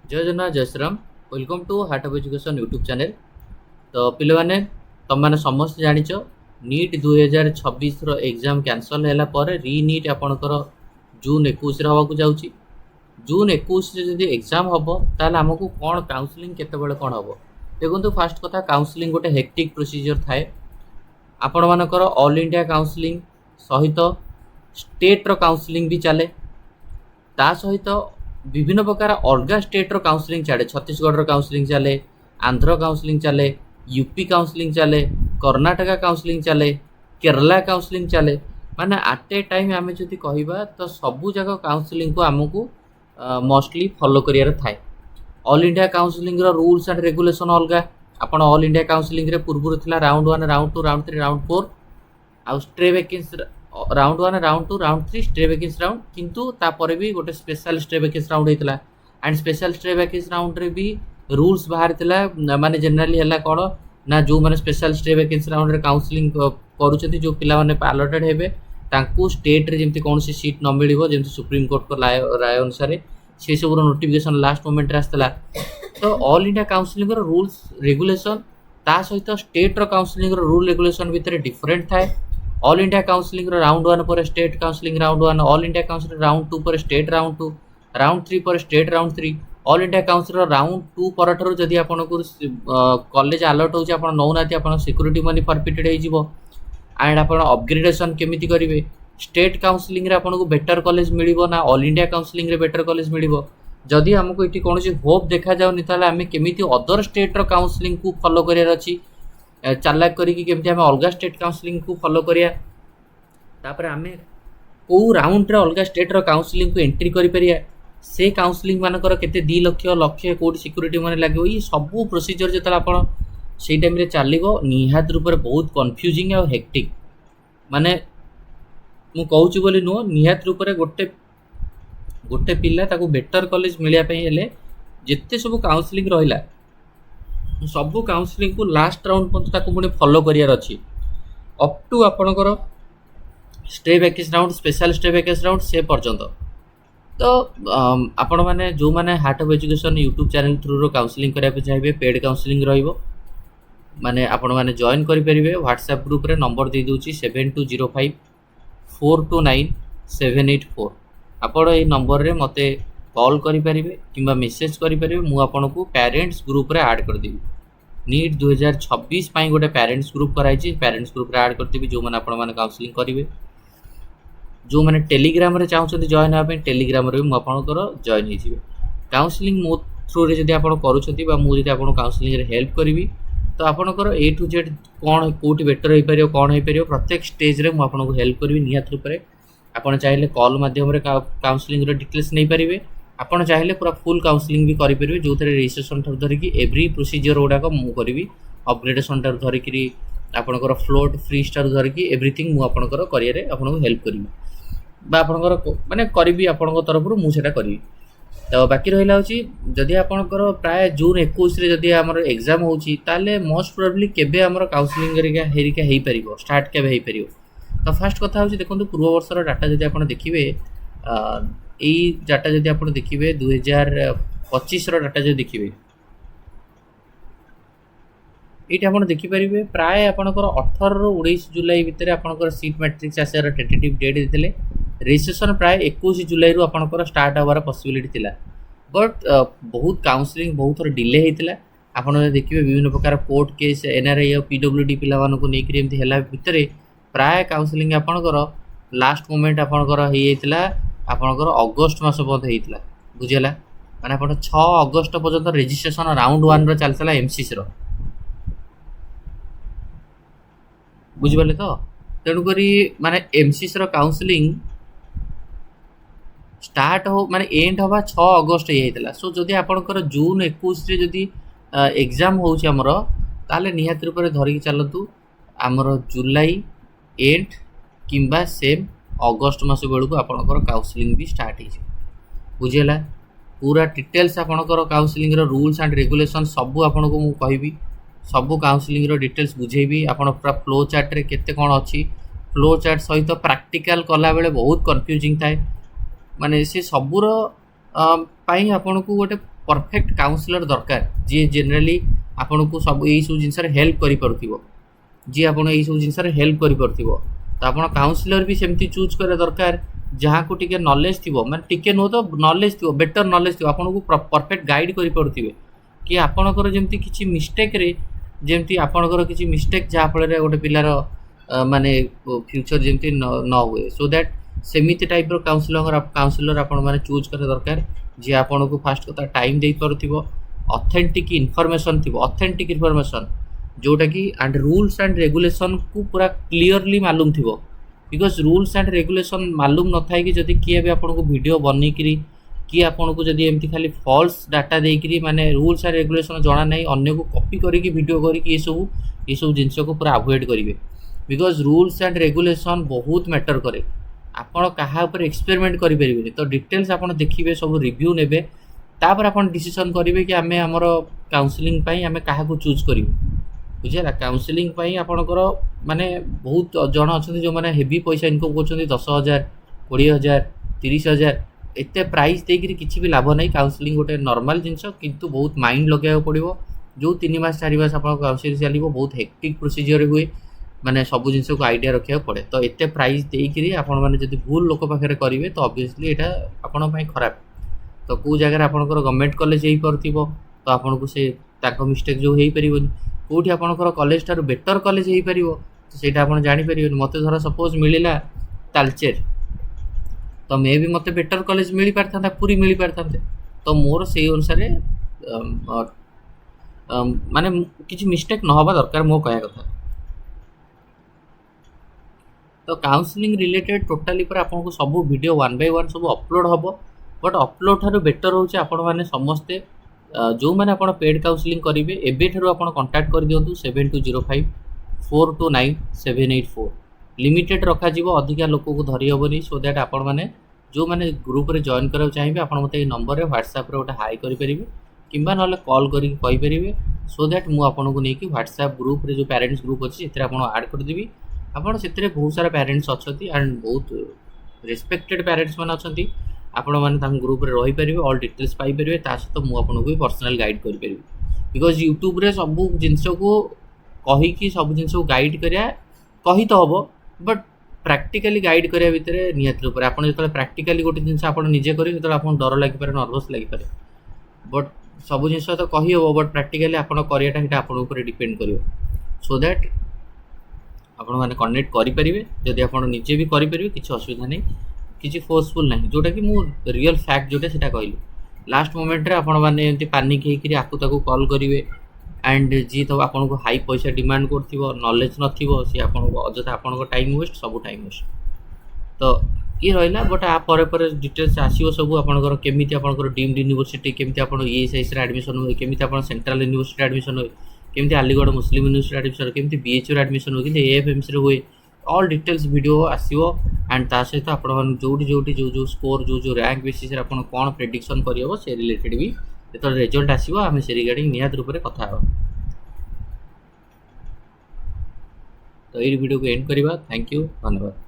जय जगन्नाथ जय Shriram. Welcome to heart of education YouTube channel. तो पिले तुम मैंने समस्त जाच नीट 2026 एग्जाम कैंसल है री नीट आपणकर जून 21 हवाक जाऊँगी। जून 21 जदि एग्जाम हम ताल आमको कौन काउंसलिंग केतबेले कौन हम देखो। फास्ट कथा काउंसलिंग गोटे हेक्टिक प्रोसीजर थाए। आपण मानकर ऑल इंडिया काउंसलिंग सहित स्टेट रो काउंसलिंग भी चले। ता सहित विभिन्न प्रकार अलग स्टेट रो काउंसलिंग चले। छत्तीसगढ़ रो काउंसलिंग चले, आंध्र काउंसलिंग चले, यूपी काउंसलिंग चले, कर्नाटका काउंसलिंग चले, केरला काउंसलिंग चले। माने आट ए टाइम आम जदि कहवा तो सबू जगह काउंसलिंग को आमको मोस्टली फॉलो करियार थाए। ऑल इंडिया काउंसलिंग रो रूल्स एंड रेगुलेशन अलग। आपण ऑल इंडिया काउंसलिंग रे पूर्व थिला राउंड 1, राउंड 2, राउंड 3, राउंड 4 आउ stray vacancy round 1, round 2, round 3 stray vacancy round. किंतु तापर भी गोटे स्पेशल स्ट्रे वैकेंसी राउंड होता and special stray vacancy round रे भी रूल्स बाहर माने जनरली है कौन ना जो मैंने स्पेशल स्ट्रे वैकेंसी राउंड रे काउंसलिंग करूछथि जो पिला माने अलॉटेड हेबे तांकू स्टेट रे जेमति कौन सी सीट न मिलिबो जेमति सुप्रीम कोर्ट को राय अनुसार से सब नोटिफिकेशन लास्ट मोमेंट रे आस्तला। तो ऑल इंडिया काउंसलिंग रो रूल्स रेगुलेशन ता सहित स्टेट रो काउंसलिंग रो रूल रेगुलेशन भितर डिफरेंट थाए। ऑल इंडिया काउंसलिंग राउंड 1 पर state counselling round 1, all India counselling round 2 पर स्टेट राउंड 2, राउंड 3 पर state round 3। All India council round 2 पर जदि आपको कॉलेज अलॉट होची आपण नौनाती आपण सिक्योरिटी मनी फॉरफिटेड हो जिवो एंड आपण अपग्रेडेशन केमिति करिवे। स्टेट काउंसलिंग रे आपको बेटर कॉलेज मिलिबो ना ऑल इंडिया काउंसलिंग रे बेटर कॉलेज मिलिबो। जदि हमको ये कौन होप देखा जाऊनी ताले आमे केमिति अदर स्टेट रो काउंसलिंग को फॉलो करियार अछि चालाक करी केमिति आमे अलग स्टेट काउंसलिंग को फॉलो करिया। तापर आमे को राउंड रे अलग स्टेट रो काउंसलिंग को एंट्री करि परिया से काउंसलिंग मानकर केते 2 लक्ष लक्ष कोड सिक्योरिटी माने लागो। ये सब प्रोसीजर जतला आपण सेई टाइम रे चालिबो निहात रूप रे बहुत कंफ्यूजिंग और हेक्टिक। माने मु कहूची बोली नो निहात रूप रे गोटे गोटे पिला ताको बेटर कॉलेज मिलिया पई हेले जेते सब काउंसलिंग रहिला सब काउंसलिंग को लास्ट राउंड पर ताको पुणी फॉलो करियार अछि अप टू आपणकर stray vacancy round special stray vacancy round से पर्यंत। तो आपण माने जो माने heart of education YouTube channel through रो काउंसलिंग करिया चाहिए पेड काउंसलिंग रहिबो माने आपण माने जॉइन करि परिबे। व्हाट्सएप ग्रुप रे नंबर दे दोची 7205 429 784। आपण ए नंबर रे मते कॉल करि परिबे किंबा मेसेज करि परिबे। मु आपण को पेरेंट्स ग्रुप रे ऐड कर देबी। नीट 2026 पई गोटे पेरेंट्स ग्रुप कराई छी पेरेंट्स ग्रुप रे ऐड कर देबी। जो माने आपण माने काउंसलिंग करिवे जो मैंने टेलीग्राम रे चाहते जॉइन होगा टेलीग्राम रे भी आपंकर जॉइन हो काउंसलिंग मो थ्रू रे जदि आप करुँच मुझे आपको काउंसलिंग रे हेल्प करी तो आपंकर ए टू जेड कौन कौटी बेटर हो पार कौन हो पार प्रत्येक स्टेज रे आपको हेल्प करी निहत रूप से। आपड़ चाहिए कॉल मध्यम काउंसलिंग डिटेल्स नहीं पारे। आपड़ चाहिए पूरा फुल काउंसलिंग भी करेंगे जो थे रजिस्ट्रेशन ठार धरिकी एव्री प्रोसीजर गुड़ाक मुझे अपग्रेडेशन ठार धरिकी आपंकर फ्लोट फ्री स्टार धरिकी एवरीथिंग मुझे करियर आपको हेल्प करी आपंकर माने करी आपण तरफ मुझे करी। तो बाकी रहा जदि आपंकर प्राय जून 21 जदि आमर एग्जाम होची ताले मोस्ट प्रोबेबली केबे आमर काउंसलिंग हेरिका हो पार स्टार्ट केबे हो पार। तो फास्ट कथा होची देखो पूर्व वर्षर डाटा जदि आप देखिए यही डाटा जदि आप देखिए 2025 डाटा जो देखिए ये आप देखिपारे प्राय आपंकर 18 ରୁ 19 जुलाई भितर आपंकर सीट मैट्रिक्स आसार टेटेटिव डेट देते रजिस्ट्रेशन प्राय 21 जुलाई रू आपंकर स्टार्ट होवार पॉसिबिलिटी थिला। बट बहुत काउंसलिंग बहुत थोड़ा डिले होता आप देखिए विभिन्न प्रकार कोर्ट केस एनआरआई और पीडब्ल्यूडी पिला लेकर एमती है भितर प्राय काउंसलिंग आपंकर लास्ट मोमेंट आपंकर आपंकर अगस्ट मस पर्यंत होता बुझेगा माने आप 6 अगस्ट पर्यंत रजिस्ट्रेशन राउंड 1 रो चलता एमसीसी रो बुझिपारे। तो तेणुक माने एमसीसी रो काउंसलिंग स्टार्ट हो माने एंड हवा 6 अगस्ट होता। सो जदि आपंकर जून 21 रे जदि एग्जाम होउछि हमर ताले निहात रूप से धरिकी चलतु आमर जुलाई एंड किंबा सेम अगस्ट मास बेलू आपंकर काउंसलिंग भी स्टार्ट हो बुझेगा। पूरा डिटेल्स आपंकर काउंसलिंग रो रूल्स एंड रेगुलेशन सबू आपन को मु कहबी सबू काउंसलिंग रो डिटेल्स बुझेबी। आपन पूरा फ्लो चार्ट रे केते कोन अछि फ्लो चार्ट सहित प्रैक्टिकल कला बेले बहुत कंफ्यूजिंग थाए माने से सबूर आपन को गोटे परफेक्ट काउंसलर दरकार जी जनरली आपन को सब यही सब जिनस हेल्प करि परथिबो जी आपन यही सब जिनस हेल्प करि परथिबो तो आपन काउंसलर भी सेमती चूज करे दरकार जहाँ को टिके नॉलेज थिबो माने टिके नो तो नॉलेज थिबो बेटर नॉलेज थिबो आपन को परफेक्ट गाइड करि परथिबे कि आपनकर जेमती किछि मिस्टेक रे जेमती आपनकर किछि मिस्टेक जहाँ फल रे गोटे पिलार माने फ्यूचर जेमती न हुए सो दैट सेमिति टाइप रो काउंसलर आपण माने चूज करे दरकार जे आपण को फास्ट कथा टाइम दे परथिबो ऑथेंटिक इन्फॉर्मेशन थिबो ऑथेंटिक इन्फॉर्मेशन जोटा कि एंड रूल्स एंड रेगुलेशन को पूरा क्लियरली मालूम थिबो बिकॉज रूल्स एंड रेगुलेशन मालूम न थाए कि जदि किए भी आपण को वीडियो बनै करी कि आपण को जदि एमती खाली फॉल्स डाटा दे करी माने रूल्स एंड रेगुलेशन जाना नहीं अन्य को कॉपी करी वीडियो करी ये सब जिनस को पूरा अवॉइड करिवे बिकॉज रूल्स एंड रेगुलेशन बहुत मैटर करे आपण कहा ऊपर एक्सपेरिमेंट करि परिबे तो डिटेल्स आपण देखिबे सब रिव्यू नेबे तापर आपण डिसीजन करिवे कि आमे हमर काउंसलिंग पई आमे काहा को चूज करिवो बुझेला काउंसलिंग पई आपणकर माने बहुत जण अछन जो माने हेवी पैसा इनकम करछन 10,000 20,000 30,000 एते प्राइस देकरी किछि भी लाभ नहीं काउंसलिंग गोटे नॉर्मल जिंस किंतु बहुत माइंड लगाय पड़िवो जो 3 मास 4 मास आपण काउंसलिंग चलिवो बहुत हेक्टिक प्रोसीजर हुए माने सब जिनस को आइडिया रखिया पड़े तो एते प्राइस देकरी आपण माने जदि भूल लोक पाखरे करिवे तो ऑब्वियसली एटा आपण पई खराब तो को जगह आपणकर गवर्नमेंट कॉलेज हेई परथिबो तो आपण को से ताको मिस्टेक जो हेई परिबोनी कोठी आपणकर कॉलेज टार बेटर कॉलेज हेई परिबो तो सेटा आपण जानि परिबोनी मते धर सपोज मिलिला तालचेर तो मे भी मते बेटर कॉलेज मिली पारथांता पूरी मिली पारथांते तो मोर से अनुसार माने किछि मिस्टेक न होबा दरकार मो कहया कथा तो काउंसलिंग रिलेटेड टोटाली पर आपन को सब वीडियो 1 बाय 1 सब अपलोड हबो बट अपलोड थारो बेटर होचे आपण माने समस्ते जो माने आपण पेड काउंसलिंग करिवे एबे थारो आपण कांटेक्ट कर दियंतु 7205 429 784 लिमिटेड रखा जीवो अधिका लोक को धरी हबनी सो दैट आपण माने जो माने ग्रुप रे जॉइन करब चाहिबे आपण मते ए नंबर रे व्हाट्सएप रे ओटा हाई करि परिबे किंबा नले कॉल करि कहि परिबे सो दैट मु आपण को नेकी व्हाट्सएप ग्रुप रे जो पेरेंट्स ग्रुप अछि एतरे आपण ऐड कर देबी आपण सेतरे बहुत सारा पेरेंट्स अछती एंड बहुत रिस्पेक्टेड पेरेंट्स मन अछती आपण माने ताम ग्रुप रे रहि परिबे ऑल डिटेल्स पाई परिबे ता सहित मु आपण को पर्सनल गाइड करि परिबे बिकॉज़ YouTube रे सब जिंस को कहि कि सब जिंस को गाइड करिया कहि तो हबो बट प्रैक्टिकली गाइड करिया भितर नियत रूप आपण जतले प्रैक्टिकली गोटे जिंस आपण निजे करी ततले आपण डर लागि पारे नर्वस लागि पारे बट सब जिंस तो कहि हबो बट प्रैक्टिकली आपण करियाटा हिटा आपण ऊपर डिपेंड करियो सो दैट आपण माने कनेक्ट करि परिबे जदि आपण निजे भी करि परिबे किछ असुविधा नै किछ फोर्सफुल नै जोटा कि मु रियल फैक्ट जोटा सेटा कहली लास्ट मोमेंट रे आपण माने एंती पैनिक हे कि आकु ताकू कॉल करिवे एंड जी तो आपन को हाई पैसा डिमांड करथिबो नॉलेज नथिबो से आपन को अजता आपन को टाइम वेस्ट सब टाइम वेस्ट तो ये रहला बट आ परे परे डिटेल्स आसीओ सब आपन को केमिति आपन को डीम्ड यूनिवर्सिटी केमिति आपन ईएसआईएस रे एडमिशन होय केमिति आपन सेंट्रल यूनिवर्सिटी एडमिशन होय केमिति अलीगढ़ मुस्लिम यूनिवर्सिटी एडमिशन केमिति बीएचयू रे एडमिशन होय कि एएफएमसी रे होय ऑल डिटेल्स वीडियो आसीओ एंड ता सहित आपन मन जोटी जो स्कोर जो रैंक बेसिस रे आपन कोन प्रेडिक्शन करियबो से रिलेटेड भी तो रिजल्ट आसीबो आमे से रिगार्डिंग नियत रूप रे कथा हो तो ये वीडियो को एंड करबा थैंक यू धन्यवाद।